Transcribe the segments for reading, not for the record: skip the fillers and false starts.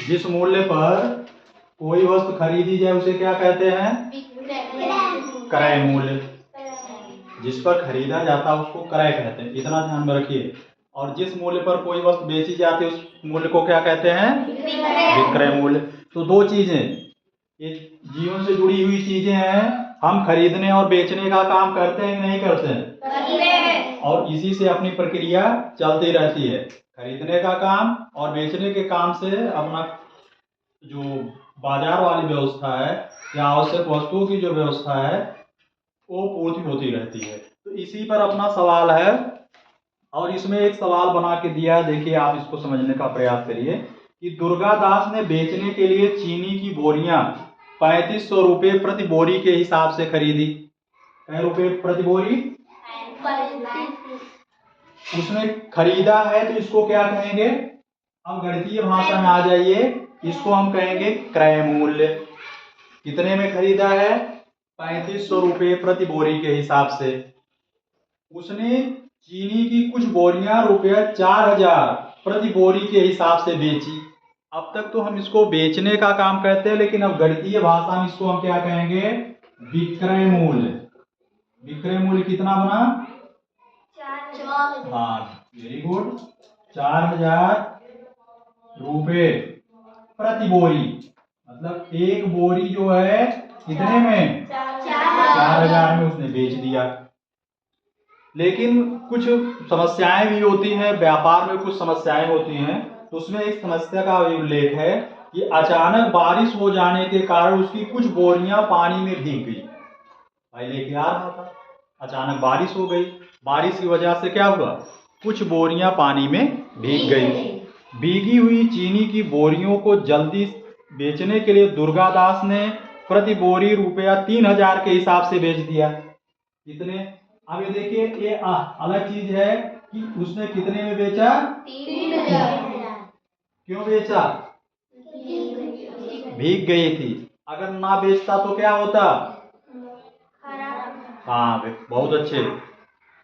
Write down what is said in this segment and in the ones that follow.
जिस मूल्य पर कोई वस्तु खरीदी जाए उसे क्या कहते हैं? क्रय मूल्य। जिस पर खरीदा जाता है उसको क्रय कहते हैं, इतना ध्यान में रखिए। और जिस मूल्य पर कोई वस्तु बेची जाती है उस मूल्य को क्या कहते हैं? विक्रय मूल्य। तो दो चीजें ये जीवन से जुड़ी हुई चीजें हैं। हम खरीदने और बेचने का काम करते हैं कि नहीं करते हैं? और इसी से अपनी प्रक्रिया चलती रहती है। खरीदने का काम और बेचने के काम से अपना जो बाजार वाली व्यवस्था है या आवश्यक वस्तुओं की जो व्यवस्था है वो पूर्ति होती रहती है। तो इसी पर अपना सवाल है और इसमें एक सवाल बना के दिया है, देखिए आप इसको समझने का प्रयास करिए कि दुर्गा दास ने बेचने के लिए चीनी की बोरियां 3500 रुपये प्रति बोरी के हिसाब से खरीदी। कै रुपये प्रति बोरी? उसने खरीदा है तो इसको क्या कहेंगे? अब गणितीय भाषा में आ जाइए, इसको हम कहेंगे क्रय मूल्य। कितने में खरीदा है? 3500 रुपये प्रति बोरी के हिसाब से। उसने चीनी की कुछ बोरियां रुपया 4000 प्रति बोरी के हिसाब से बेची। अब तक तो हम इसको बेचने का काम करते हैं, लेकिन अब गणितीय भाषा में इसको हम क्या कहेंगे? विक्रय मूल्य। विक्रय मूल्य कितना बना? हाँ, वेरी गुड। 4000 रुपये प्रति बोरी, मतलब एक बोरी जो है कितने में? 4000 में उसने बेच दिया। लेकिन कुछ समस्याएं भी होती हैं, व्यापार में कुछ समस्याएं होती हैं। तो उसमें एक समस्या का उल्लेख है कि अचानक बारिश हो जाने के कारण उसकी कुछ बोरियां पानी में भीग गई। भाई लेके आ रहा था, अचानक बारिश हो गई, बारिश की वजह से क्या हुआ? कुछ बोरियां पानी में भीग गई। भीगी हुई चीनी की बोरियों को जल्दी बेचने के लिए दुर्गा दास ने प्रति बोरी रुपया 3000 के हिसाब से बेच दिया। कितने? अब ये देखिए, ये अलग चीज है कि उसने कितने में बेचा? 3000। क्यों बेचा? भीग गई थी। अगर ना बेचता तो क्या होता? हाँ, बहुत अच्छे,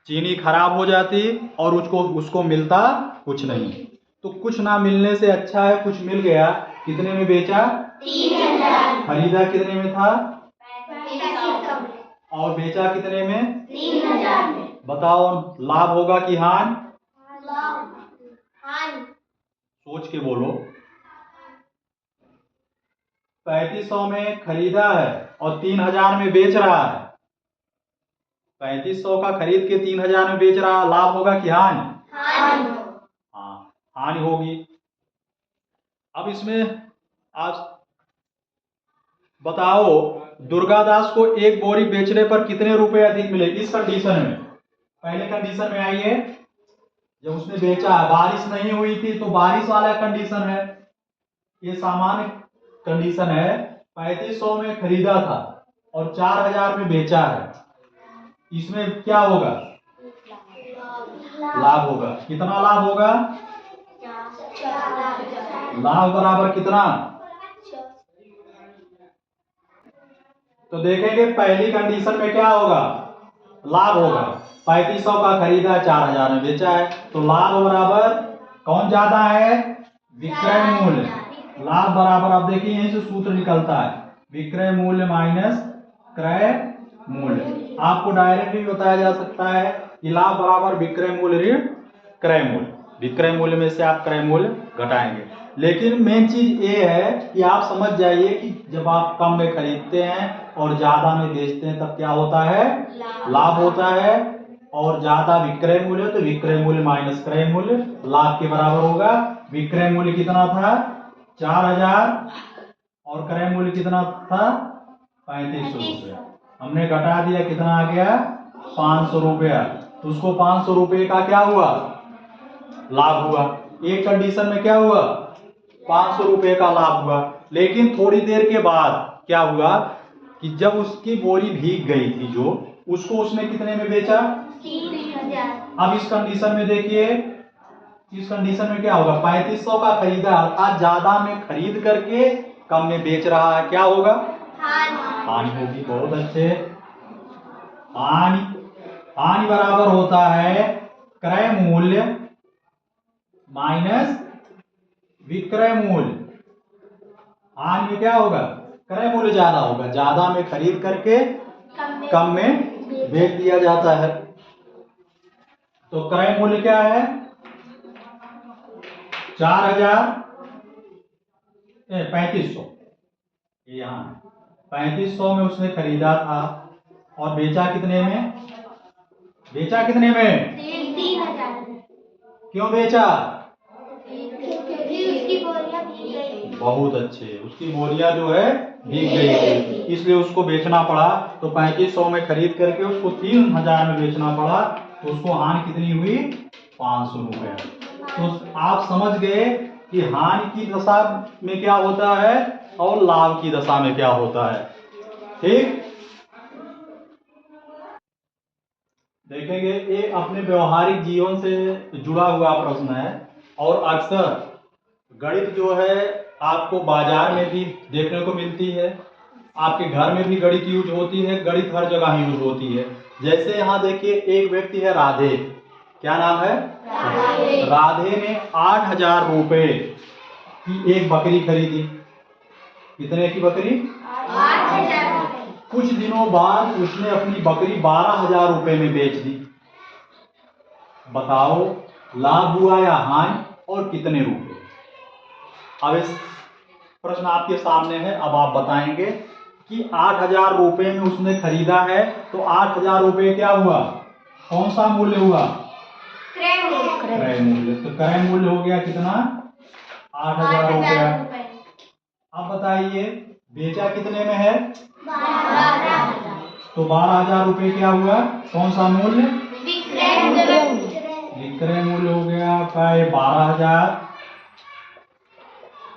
चीनी खराब हो जाती और उसको मिलता कुछ नहीं। तो कुछ ना मिलने से अच्छा है कुछ मिल गया। कितने में बेचा? 3000। खरीदा कितने में था? 3500। और बेचा कितने में? 3000 में। बताओ लाभ होगा कि हानि? हानि। सोच के बोलो। 3500 में खरीदा है और 3000 में बेच रहा है। 3500 का खरीद के 3000 में बेच रहा, लाभ होगा कि हानि? हानि। हाँ, हानि होगी। अब इसमें आप बताओ दुर्गा दास को एक बोरी बेचने पर कितने रुपए अधिक मिले इस कंडीशन में? पहले कंडीशन में आइए, जब उसने बेचा, बारिश नहीं हुई थी तो बारिश वाला कंडीशन है, ये सामान्य कंडीशन है। 3500 में खरीदा था और 4000 में बेचा है, इसमें क्या होगा? लाभ होगा। कितना लाभ होगा? लाभ बराबर कितना? तो देखेंगे पहली कंडीशन में क्या होगा? लाभ होगा। 3500 का खरीदा, 4000 में बेचा है, तो लाभ बराबर कौन ज्यादा है? विक्रय मूल्य। लाभ बराबर, अब देखिए यहीं से सूत्र निकलता है, विक्रय मूल्य माइनस क्रय मूल्य। आपको डायरेक्ट भी बताया जा सकता है कि लाभ बराबर विक्रय मूल्य ऋण क्रय मूल्य। विक्रय मूल्य में से आप क्रय मूल्य घटाएंगे। लेकिन मेन चीज ये है कि आप समझ जाइए कि जब आप कम में खरीदते हैं और ज्यादा में बेचते हैं तब क्या होता है? लाभ होता है। और ज्यादा विक्रय मूल्य तो विक्रय मूल्य माइनस क्रय मूल्य लाभ के बराबर होगा। विक्रय मूल्य कितना था? 4000 और क्रय मूल्य कितना था? 3500 रुपया। हमने घटा दिया, कितना आ गया? 500 रुपया। तो उसको 500 रुपये का क्या हुआ? लाभ हुआ। एक कंडीशन में क्या हुआ? 500 रुपये का लाभ हुआ। लेकिन थोड़ी देर के बाद क्या हुआ कि जब उसकी बोरी भीग गई थी जो, उसको उसने कितने में बेचा? 3000। अब इस कंडीशन में देखिए, इस कंडीशन में क्या होगा? 3500 का खरीदा अर्थात ज्यादा में खरीद करके कम में बेच रहा है, क्या होगा? हानि होगी। बहुत अच्छे, हानि। हानि बराबर होता है क्रय मूल्य माइनस विक्रय मूल्य। हानि में क्या होगा, क्रय मूल्य ज्यादा होगा, ज्यादा में खरीद करके कम में बेच दिया जाता है। तो क्रय मूल्य क्या है, 3500। यहाँ 3500 में उसने खरीदा था और बेचा कितने में, बेचा कितने में, 3000। क्यों बेचा, क्योंकि उसकी बोरियां भीग गई। बहुत अच्छे, उसकी बोरियां जो है भीग गई थी, इसलिए उसको बेचना पड़ा। तो 3500 में खरीद करके उसको 3000 में बेचना पड़ा, तो उसको हानि कितनी हुई, 500 रुपए। तो आप समझ गए कि हानि की दशा में क्या होता है और लाभ की दशा में क्या होता है। ठीक, देखेंगे ये अपने व्यवहारिक जीवन से जुड़ा हुआ प्रश्न है और अक्सर गणित जो है आपको बाजार में भी देखने को मिलती है, आपके घर में भी गणित यूज होती है, गणित हर जगह यूज होती है। जैसे यहाँ देखिए एक व्यक्ति है राधे, क्या नाम है, राधे ने 8000 रुपए की एक बकरी खरीदी। कितने की बकरी, 8000। कुछ दिनों बाद उसने अपनी बकरी 12000 रुपए में बेच दी। बताओ लाभ हुआ या हानि और कितने रुपए। अब इस प्रश्न आपके सामने है, अब आप बताएंगे कि 8000 रुपए में उसने खरीदा है, तो 8000 रुपए क्या हुआ, कौन सा मूल्य हुआ, क्रय मूल्य। तो क्रय मूल्य हो गया कितना, 8000 रुपया। अब बताइए बेचा कितने में है, 12000। तो 12000 रुपए क्या हुआ, कौन सा मूल्य, विक्रय मूल्य हो गया आपका ये 12000।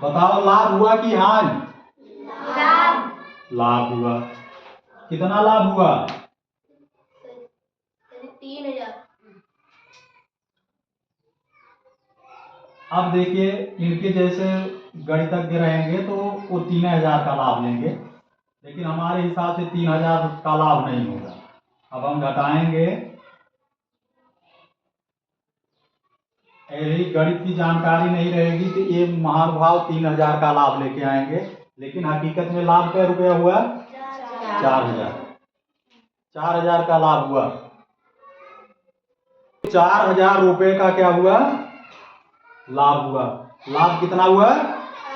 बताओ लाभ हुआ कि हानि, लाभ हुआ। कितना लाभ हुआ, 3000। अब देखिए इनके जैसे गणितज्ञ रहेंगे तो वो 3000 का लाभ लेंगे, लेकिन हमारे हिसाब से 3000 का लाभ नहीं होगा। अब हम घटाएंगे, यही गणित की जानकारी नहीं रहेगी तो ये महानुभाव 3000 का लाभ लेके आएंगे, लेकिन हकीकत में लाभ क्या रुपया हुआ, 4000 का लाभ हुआ। 4000 रुपए का क्या हुआ, लाभ हुआ। लाभ कितना हुआ,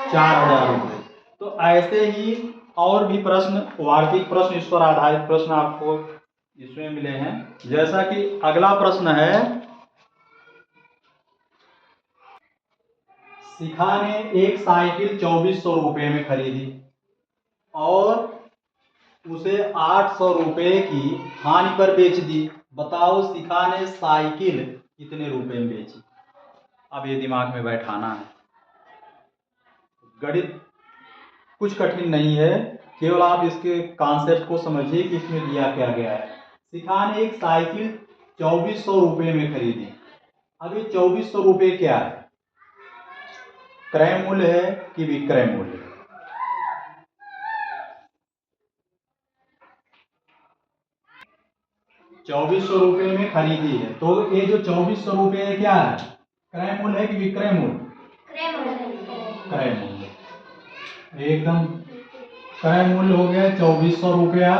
4000 रुपए। तो ऐसे ही और भी प्रश्न, वार्षिक प्रश्न, इस पर आधारित प्रश्न आपको इसमें मिले हैं। जैसा कि अगला प्रश्न है, शिखा ने एक साइकिल 2400 रुपए में खरीदी और उसे 800 रुपए की हानि पर बेच दी। बताओ शिखा ने साइकिल कितने रुपए में बेची। अब ये दिमाग में बैठाना है, गणित कुछ कठिन नहीं है, केवल आप इसके कॉन्सेप्ट को समझिए कि इसमें दिया क्या गया है। शिखा ने एक साइकिल 2400 रुपए में खरीदी। अब ये 2400 रुपए क्या है, क्रय मूल्य है कि विक्रय मूल्य। 2400 रुपए में खरीदी है, तो ये जो 2400 रुपए है क्या है, क्रय मूल्य है कि विक्रय मूल्य, क्रय मूल्य। एकदम क्रय मूल्य हो गया 2400 रुपया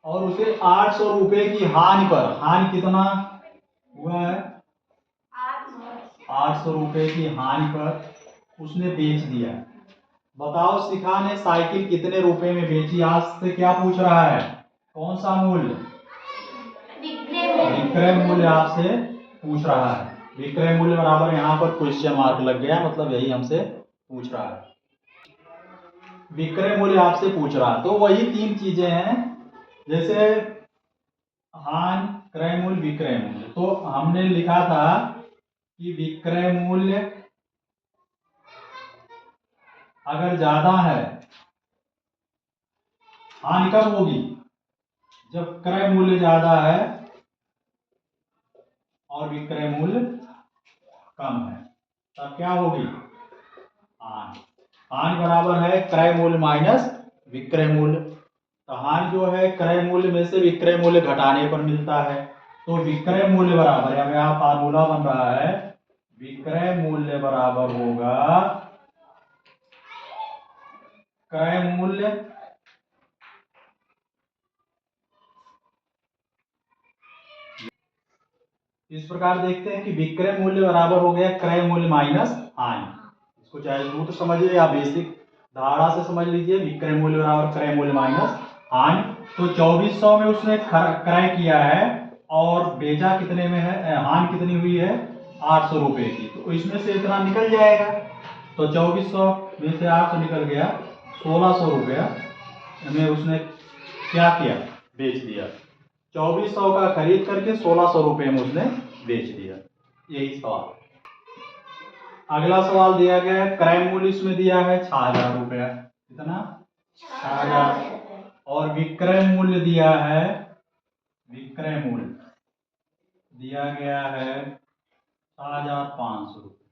और उसे 800 रुपए की हानि पर, हानि कितना हुआ है, 800 रुपए की हानि पर उसने बेच दिया। बताओ शिखा ने साइकिल कितने रुपए में बेची। आज से क्या पूछ रहा है, कौन सा मूल्य, विक्रय मूल्य आपसे पूछ रहा है। विक्रय मूल्य बराबर यहाँ पर क्वेश्चन मार्क लग गया, मतलब यही हमसे पूछ रहा है, विक्रय मूल्य आपसे पूछ रहा है। तो वही तीन चीजें हैं, जैसे हानि, क्रय मूल्य, विक्रय मूल्य। तो हमने लिखा था कि विक्रय मूल्य अगर ज्यादा है, हानि कब होगी, जब क्रय मूल्य ज्यादा है और विक्रय मूल्य कम है, तब क्या होगी, हानि। हानि बराबर है क्रय मूल्य माइनस विक्रय मूल्य। तो हानि जो है क्रय मूल्य में से विक्रय मूल्य घटाने पर मिलता है। तो विक्रय मूल्य बराबर, अब यहाँ फार्मूला बन रहा है, विक्रय मूल्य बराबर होगा क्रय मूल्य इस प्रकार देखते हैं कि विक्रय मूल्य बराबर हो गया क्रय मूल्य माइनस हानि। इसको चाहे सूत्र समझिए या बेसिक धारणा से समझ लीजिए, विक्रय मूल्य बराबर क्रय मूल्य माइनस हानि। तो 2400 में उसने क्रय किया है और बेचा कितने में है, हानि कितनी हुई है 800 रुपए की, तो इसमें से इतना निकल जाएगा। तो 2400 में से 800 निकल गया, 1600 रुपया में उसने क्या किया, बेच दिया। 2400 का खरीद करके 1600 रुपये में उसने बेच दिया। यही सवाल। अगला सवाल दिया गया है, क्रय मूल्य इसमें दिया है 6000 रुपया, कितना 6000, और विक्रय मूल्य दिया है, विक्रय मूल्य दिया गया है 6500 रुपये।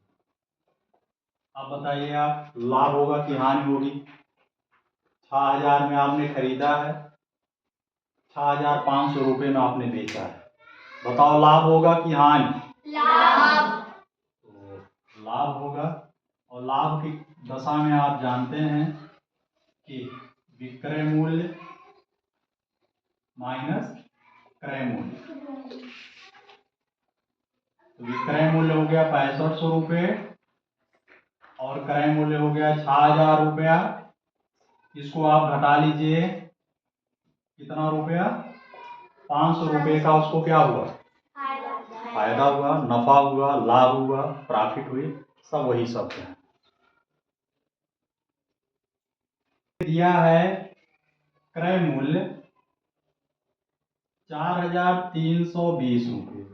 अब बताइए आप, लाभ होगा कि हानि होगी? 6000 में आपने खरीदा है, 6500 रुपये में आपने बेचा है, बताओ लाभ होगा कि हानि? लाभ। तो लाभ होगा। और लाभ की दशा में आप जानते हैं कि विक्रय मूल्य माइनस क्रय मूल्य। तो विक्रय मूल्य हो गया 6500 रुपये और क्रय मूल्य हो गया 6000 रुपया। इसको आप घटा लीजिए, कितना रुपया, 500 रुपये का उसको क्या हुआ, फायदा हुआ, नफा हुआ, लाभ हुआ, प्रॉफिट हुई, सब वही शब्द है। दिया है क्रय मूल्य 4320 रुपये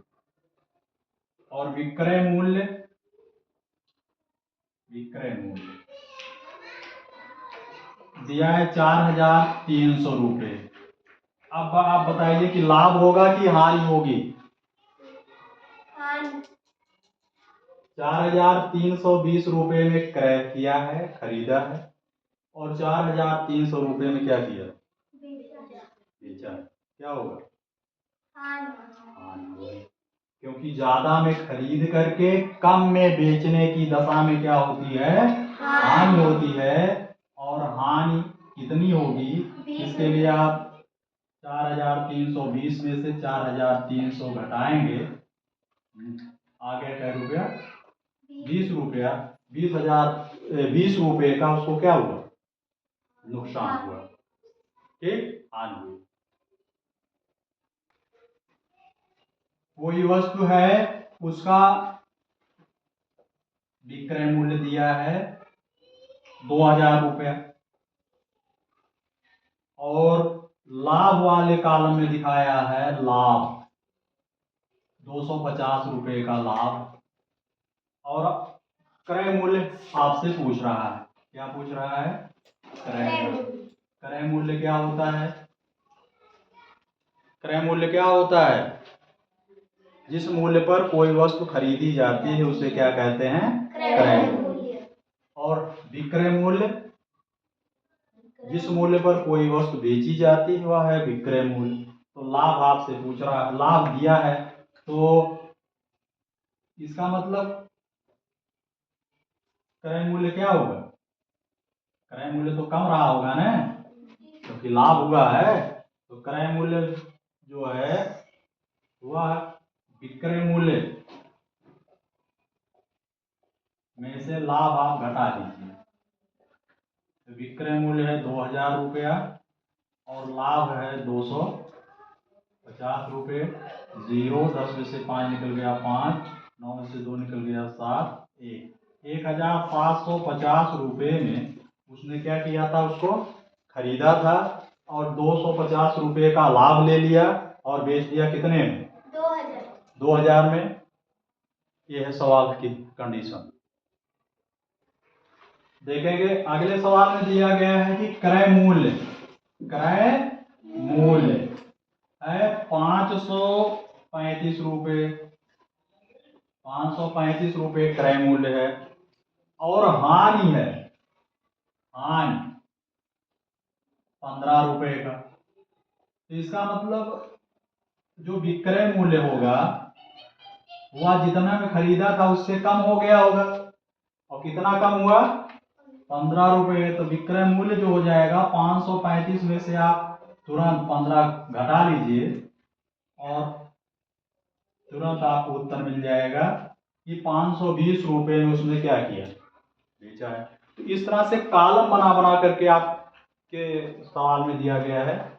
और विक्रय मूल्य दिया है 4300 रुपये। अब आप बताइए कि लाभ होगा कि हानि होगी? 4320 रुपये में क्रय किया है, खरीदा है, और 4300 रुपये में क्या किया, बेचा है, क्या होगा, हानि होगी। क्योंकि ज्यादा में खरीद करके कम में बेचने की दशा में क्या होती है, हानि होती है। और हानि कितनी होगी, इसके लिए आप 4320 में से 4300 घटाएंगे, आ गया क्या रुपया, 20 रुपया, 20 रुपये का उसको क्या हुआ, नुकसान हुआ, ठीक, हानि हुई। कोई वस्तु है उसका विक्रय मूल्य दिया है 2000 रुपया और लाभ वाले कॉलम में दिखाया है लाभ 250 रुपये का लाभ, और क्रय मूल्य आपसे पूछ रहा है, क्या पूछ रहा है, क्रय मूल्य क्या होता है, क्रय मूल्य क्या होता है, जिस मूल्य पर कोई वस्तु खरीदी जाती है उसे क्या कहते हैं, क्रय मूल्य। और विक्रय मूल्य, जिस मूल्य पर कोई वस्तु बेची जाती है वह है विक्रय मूल्य। तो लाभ आपसे पूछ रहा है, लाभ दिया है, तो इसका मतलब क्रय मूल्य क्या होगा, क्रय मूल्य तो कम रहा होगा ना, क्योंकि लाभ हुआ है। तो क्रय मूल्य जो है वह विक्रय मूल्य में से लाभ आप घटा दीजिए। तो विक्रय मूल्य है 2000 रुपया और लाभ है 250 रुपये। 0, 10 में से 5 निकल गया 5, 9 में से 2 निकल गया 7, 1750 रुपये में उसने क्या किया था, उसको खरीदा था और 250 रुपये का लाभ ले लिया और बेच दिया कितने में, 2000 में। यह है सवाल की कंडीशन। देखेंगे अगले सवाल में दिया गया है कि क्रय मूल्य है 535 रुपये, 535 रुपये क्रय मूल्य है और हानि है, हानि 15 रुपये का। तो इसका मतलब जो विक्रय मूल्य होगा वह जितना में खरीदा था उससे कम हो गया होगा। और कितना कम हुआ? 15 रुपये। तो विक्रय मूल्य जो हो जाएगा 535 में से आप तुरंत 15 घटा लीजिए और तुरंत आपको उत्तर मिल जाएगा कि 520 रुपये में उसने क्या किया, बेचा है। तो इस तरह से कॉलम बना बना करके आपके सवाल में दिया गया है।